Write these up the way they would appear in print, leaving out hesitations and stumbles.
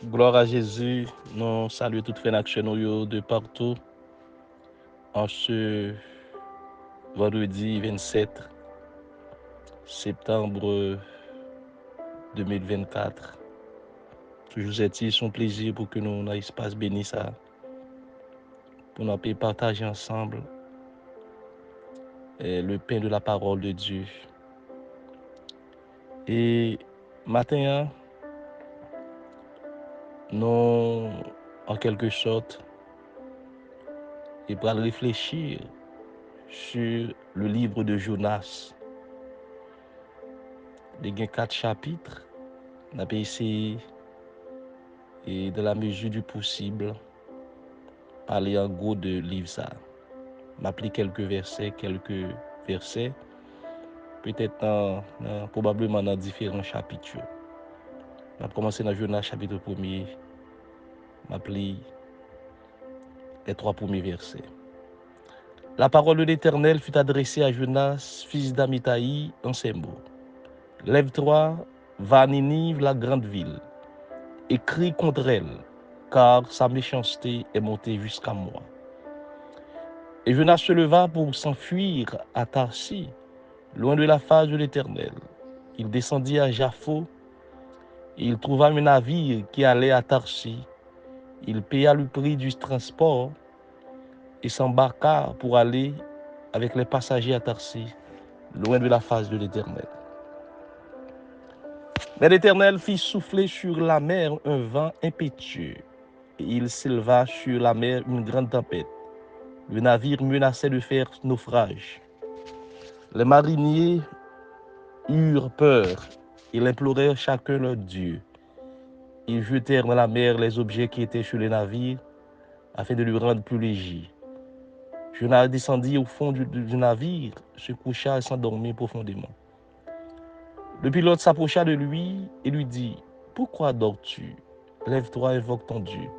Gloire à Jésus, nous saluons toutes les nations de partout en ce vendredi 27 septembre 2024. Toujours est-il son plaisir pour que nous, dans l'espace béni, ça, pour nous partager ensemble le pain de la parole de Dieu. Et matin, nous, en quelque sorte, et pour réfléchir sur le livre de Jonas. Il y a 4 chapitres. On a essayé, et de la mesure du possible, parler en gros de livre ça. M'appeler quelques versets, peut-être probablement dans différents chapitres. On a commencé dans Jonas chapitre 1er, m'appeler les 3 premiers versets. La parole de l'Éternel fut adressée à Jonas, fils d'Amitai, en ces mots. Lève-toi, va à Ninive, la grande ville, et crie contre elle, car sa méchanceté est montée jusqu'à moi. Et Jonas se leva pour s'enfuir à Tarsis, loin de la face de l'Éternel. Il descendit à Jaffo, et il trouva un navire qui allait à Tarsis. Il paya le prix du transport et s'embarqua pour aller avec les passagers à Tarsis, loin de la face de l'Éternel. Mais l'Éternel fit souffler sur la mer un vent impétueux, et il s'éleva sur la mer une grande tempête. Le navire menaçait de faire naufrage. Les mariniers eurent peur. Ils implorèrent chacun leur Dieu. Ils jetèrent dans la mer les objets qui étaient sur le navire afin de le rendre plus léger. Jonas descendit au fond du navire, se coucha et s'endormit profondément. Le pilote s'approcha de lui et lui dit « Pourquoi dors-tu? Lève-toi et invoque ton Dieu.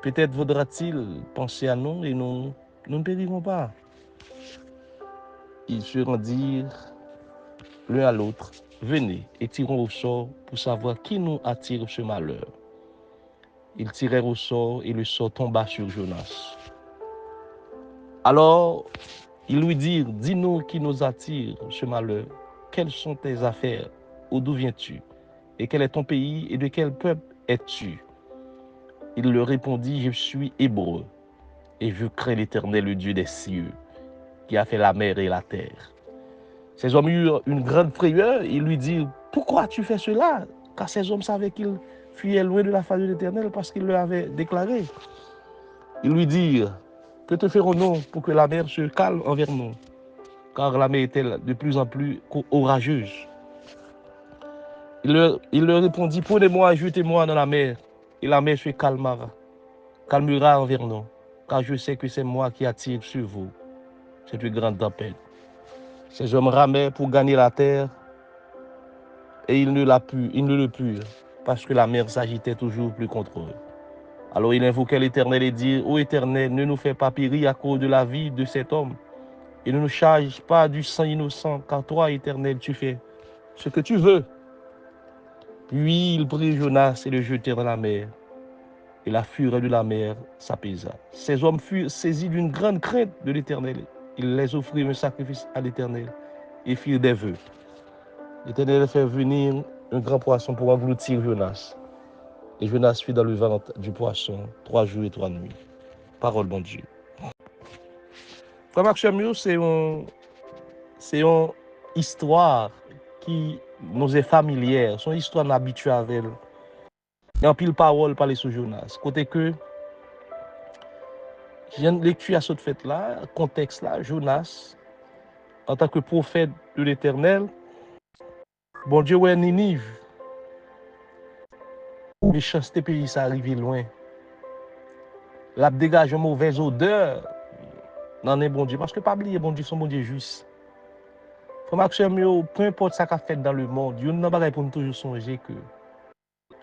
Peut-être vaudra-t-il penser à nous et nous ne périrons pas. » Ils se rendirent l'un à l'autre. « Venez et tirons au sort pour savoir qui nous attire ce malheur. » Ils tirèrent au sort et le sort tomba sur Jonas. Alors, ils lui dirent, dis-nous qui nous attire ce malheur. Quelles sont tes affaires? D'où viens-tu? Et quel est ton pays? Et de quel peuple es-tu? Il leur répondit, je suis hébreu. Et je crains l'Éternel, le Dieu des cieux, qui a fait la mer et la terre. Ces hommes eurent une grande frayeur. Ils lui dirent, pourquoi tu fais cela? Car ces hommes savaient qu'ils fuyaient loin de la face de l'Éternel parce qu'il leur avait déclaré. Ils lui dirent, que te ferons-nous pour que la mer se calme envers nous? Car la mer était de plus en plus orageuse. Il leur répondit, prenez-moi et jetez-moi dans la mer, et la mer se calmera envers nous, car je sais que c'est moi qui attire sur vous cette grande tempête. Ces hommes ramaient pour gagner la terre, et ils ne le purent, parce que la mer s'agitait toujours plus contre eux. Alors il invoquait l'Éternel et dit, ô Éternel, ne nous fais pas périr à cause de la vie de cet homme, et ne nous charge pas du sang innocent, car toi, Éternel, tu fais ce que tu veux. Puis il prit Jonas et le jetèrent dans la mer, et la fureur de la mer s'apaisa. Ces hommes furent saisis d'une grande crainte de l'Éternel. Ils les offrirent un sacrifice à l'Éternel et firent des vœux. L'Éternel fait venir un grand poisson pour engloutir Jonas. Et Jonas fut dans le ventre du poisson 3 jours et 3 nuits. Parole bon Dieu. Frère Maxime, c'est une histoire qui nous est familière. C'est une histoire habituée avec elle. Il y a un pile parole parler sur Jonas. Côté que, j'ai une lecture à cette fête-là, contexte là, Jonas, en tant que prophète de l'Éternel, bon Dieu, ouais, Ninive, méchanceté pays, ça arrive loin. La dégage une mauvaise odeur, non, est bon Dieu, parce que pas oublier, bon Dieu, son bon Dieu juste. Faut Maxime, peu importe ce qu'a fait dans le monde, Dieu n'a pas pour nous toujours songer que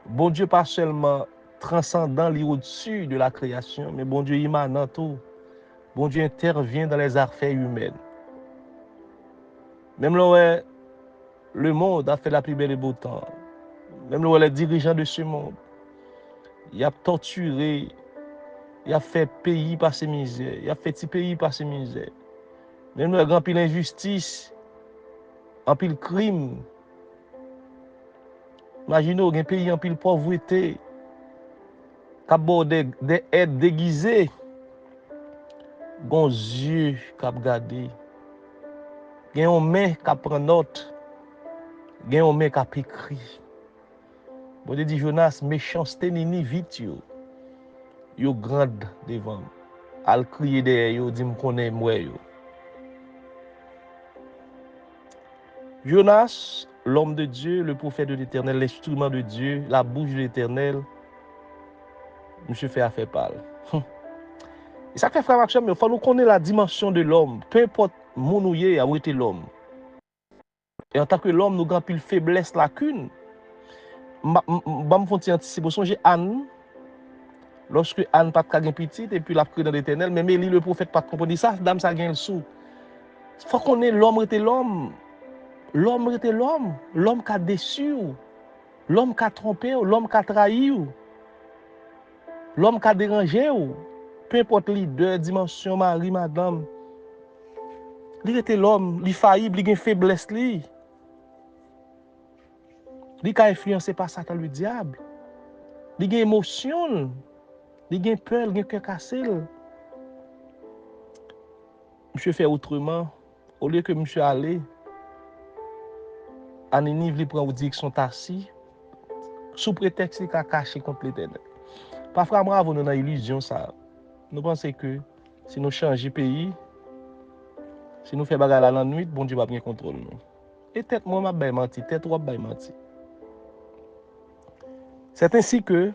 bon Dieu pas seulement transcendant, il est au-dessus de la création, mais bon Dieu immanent tout. Bon Dieu intervient dans les affaires humaines. Même là, le monde a fait la plus belle et beau temps. Même là, les dirigeants de ce monde, il a torturé, il a fait pays passer misère, il a fait petit pays passer misère. Même nous avons pile injustice, en pile crime. Imaginez un pays en pile pauvreté, qui a des aides déguisées, gon yeux qui a regardé, gen un main qui prend note, gen un main qui a écrit. Bon dit Jonas, méchanceté ni vite yo grande devant. Al crier derrière yo, dit me connaît moi yo. Jonas, l'homme de Dieu, le prophète de l'Éternel, l'instrument de Dieu, la bouche de l'Éternel, monsieur fait affaire parle. Et ça fait frère Maxime, il faut nous connaître la dimension de l'homme. Peu importe mon ou yé, a été l'homme. Et en tant que l'homme, nous avons pile faiblesse, lacune. Je vais anticiper. J'ai Anne, lorsque Anne pas de petite, et puis la prière de l'Éternel, mais Mélie, le prophète, pas de comprendre ça, dame, ça gagne le sou. Il faut qu'on ait l'homme était l'homme. L'homme était l'homme. L'homme qui a déçu. L'homme qui a trompé. L'homme qui a trahi. L'homme qui a dérangé. Peu importe leader, dimension, mari, madame. Il était l'homme. Il faillible, il a une faiblesse. Il a influencé par Satan le diable. Il a une émotion. Il a une peur, il a un cœur cassé. Monsieur fait autrement. Au lieu que monsieur allait, à Ninive, il prend une direction tassi, sous prétexte qu'il a caché contre l'Éternel. Parfois, moi, nous avons une illusion, ça. Nous pensons que si nous changeons de pays, si nous faisons bagarre la nuit, bon Dieu va bien contrôler nous. Et tête moi, je vais mentir, tête moi, je vais mentir. C'est ainsi que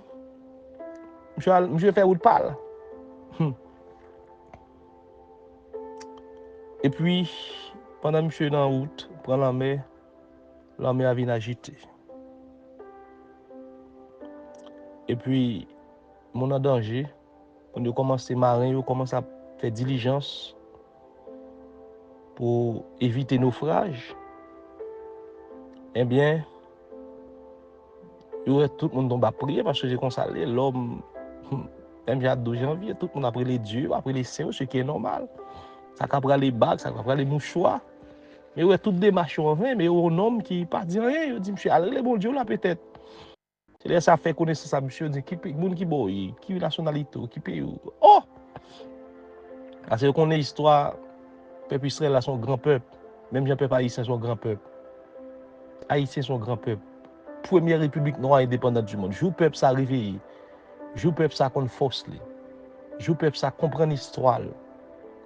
je fais route parle. Et puis, pendant que je suis dans la route, prend l'armée a vient agiter. Et puis, mon en danger, quand je commence à marin, je commence à faire diligence pour éviter naufrage. Eh bien, tout le monde tombe à prier parce que j'ai consolé l'homme. Même j'ai 12 janvier, tout le monde a pris les dieux, après les saints, ce qui est normal. Ça a pris les bagues, ça a pris les mouchoirs. Mais ouais, toutes des marches en vain, mais un homme qui pas dit rien, il dit, monsieur, allez, les bons dieux là peut-être. C'est là ça fait connaissance à monsieur, dit, qui boy, qui nationalité, qui pays. Oh! Parce que qu'on est histoire, peuple Israël là, son grand peuple. Même j'ai peuple haïtien, son grand peuple. Haïtien, son grand peuple. Première république noire indépendante du monde. Jou peuple ça réveillé. Jou peuple ça qu'on force. Jou peuple ça comprendre l'histoire.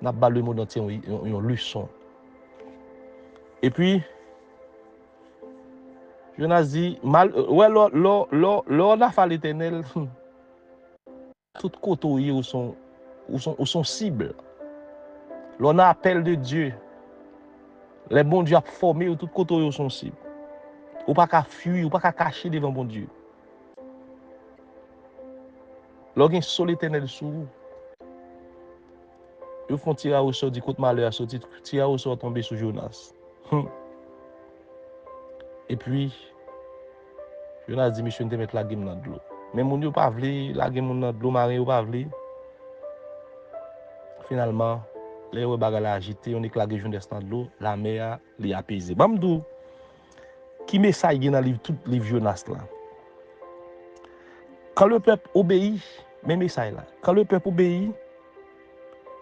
N'a pas le monde entier une leçon. Et puis, Jonas dit, ouais, l'on a fait l'Éternel, tout côté où sont cibles. L'on a appel de Dieu. Les bons dieux a formé où tout côté où sont cibles. Ou pas qu'à fuir, ou pas qu'à cacher devant bon Dieu. L'on a sol l'Éternel sous vous. Ils font tirer au sort du côté malheur, tirer au sort tomber sur Jonas. Et puis, Jonas dit, monsieur, ne te mettre la game dans de l'eau. Mais mon Dieu pas voulu, la game dans de l'eau marin ou pas voulu. Finalement, les bagages agités, on est clagué jour descend de l'eau, la mer les apaisé. Bamdou, qui message dans livre tout livre Jonas là. Quand le peuple obéit, même message là. Quand le peuple obéit,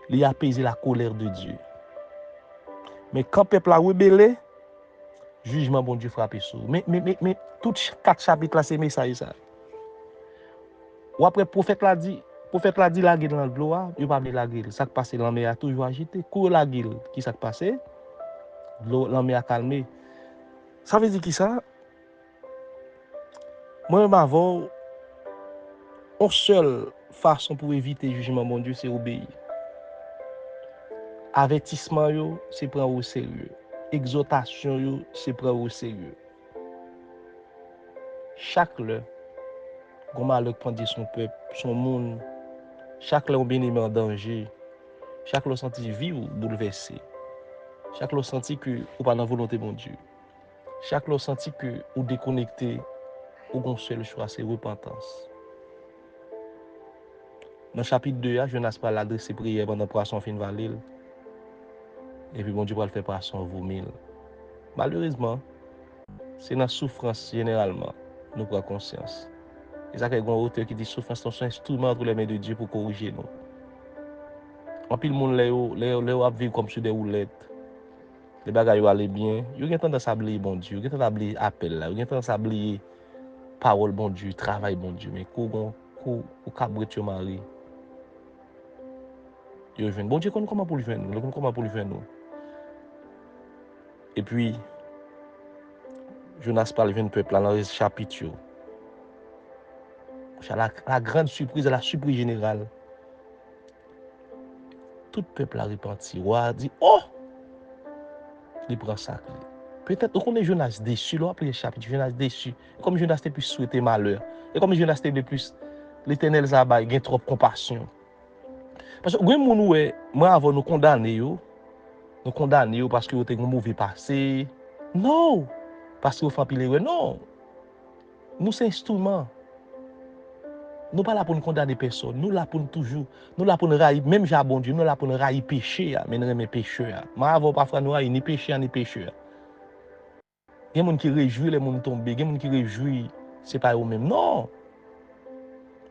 il apaisé la colère de Dieu. Mais quand le peuple a rebellé, jugement bon Dieu frappé sur. Mais tout 4 chapitres là c'est message ça. Ou après prophète l'a dit la gueule dans l'eau, il pas la gueule. Ça qui passe la mer a toujours agité. Cour la gueule, qui ça qui passe? La mer a calmé. Ça veut dire qui ça? Moi avant une seule façon pour éviter le jugement mon Dieu, c'est obéir. Avertissement c'est prendre au sérieux. Exhortation c'est prendre au sérieux. Chaque l'heure, quand malheur prend son peuple, son monde, chaque l'heure bien aimé en danger, chaque l'heure senti vivre bouleversé. Chaque l'heure senti que ou pas dans volonté mon Dieu. Chaque l'heure senti que ou déconnecté ou un seul choix c'est repentance. Dans le chapitre 2, Jonas va l'adresser prière pendant poisson fin valil. Et puis bon Dieu va le faire poisson vomil. Malheureusement, c'est dans la souffrance généralement, nous prenons conscience. Et ça, qu'il y a un auteur qui dit souffrance, c'est un instrument entre les mains de Dieu pour corriger nous. En pile, le monde, les vivre comme sur des roulettes. Les bagages aller bien. Ils ont tendance à oublier bon Dieu. Ils ont tendance à oublier appel là. Ils ont tendance à oublier parole bon Dieu, travail bon Dieu. Mais quand on cabrit sur mari, ils viennent. Bon Dieu, comment pour le joindre nous? Comment pour le joindre nous? Et puis, Jonas parle de peuple dans le chapitre. La grande surprise, la surprise générale. Tout peuple a repenti. Roi dit, oh, il prend ça. Peut-être qu'on est Jonas déçu, là, après le chapitre, Jonas déçu. Et comme Jonas était plus souhaité malheur. Et comme Jonas était plus, l'éternel Zabay, il y a trop de compassion. Parce que, moi, avant nous condamner, parce que vous avez un mauvais passé. Non! Parce que vous faites pile, non! Nous, c'est un instrument. Nous pas là pour nous condamner personne. Nous là pour nous toujours. Nous là pour nous railler. Même j'ai bon Dieu, nous là pour nous railler péché. Mais nous aimons péché. Moi, avant, parfois, nous railler ni péché, ni péché. Il y a des gens qui réjouissent les gens tombés. Il y a des gens qui réjouissent, c'est pas eux-mêmes. Non!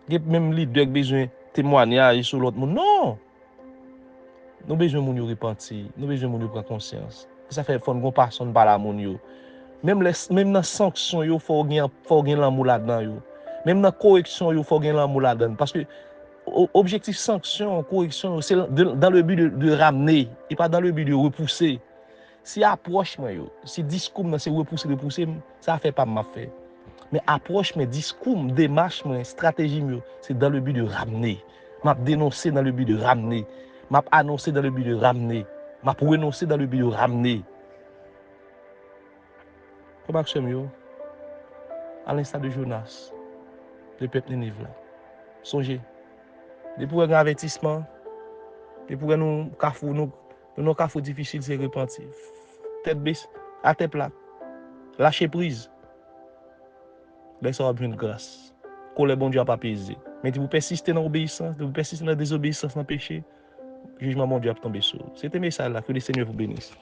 Il y a même les deux qui ont besoin de témoigner sur l'autre monde. Non! Nous avons besoin de nous repentir. Nous avons besoin de nous prendre conscience. Ça fait qu'il faut personne par la monde. Même dans la sanction, il faut gagner l'amour là-dedans. Même dans la correction, il faut gagner l'amour là-dedans. Parce que objectif sanction, correction, c'est dans le but de ramener et pas dans le but de repousser. Si approche, si discours, c'est repousser, ça fait pas ma fait. Mais approche, discours, démarche, stratégie, c'est dans le but de ramener. M'a dénoncer dans le but de ramener. M'a annoncé dans le but de ramener. M'a renoncer dans le but de ramener. Comment c'est mieux? À l'instar de Jonas, le peuple Nénive là. Songez. De pour un avertissement, de pour nous cafou difficile, c'est repentir. Tête baisse, à tête plate. Lâcher prise. Ben ça va bien de grâce. Qu'on le bon Dieu a pas pesé. Mais si vous persistez dans l'obéissance, si vous persistez dans la désobéissance, dans le péché, jugement bon Dieu a tombé sur vous. C'était un message là, que le Seigneur vous bénisse.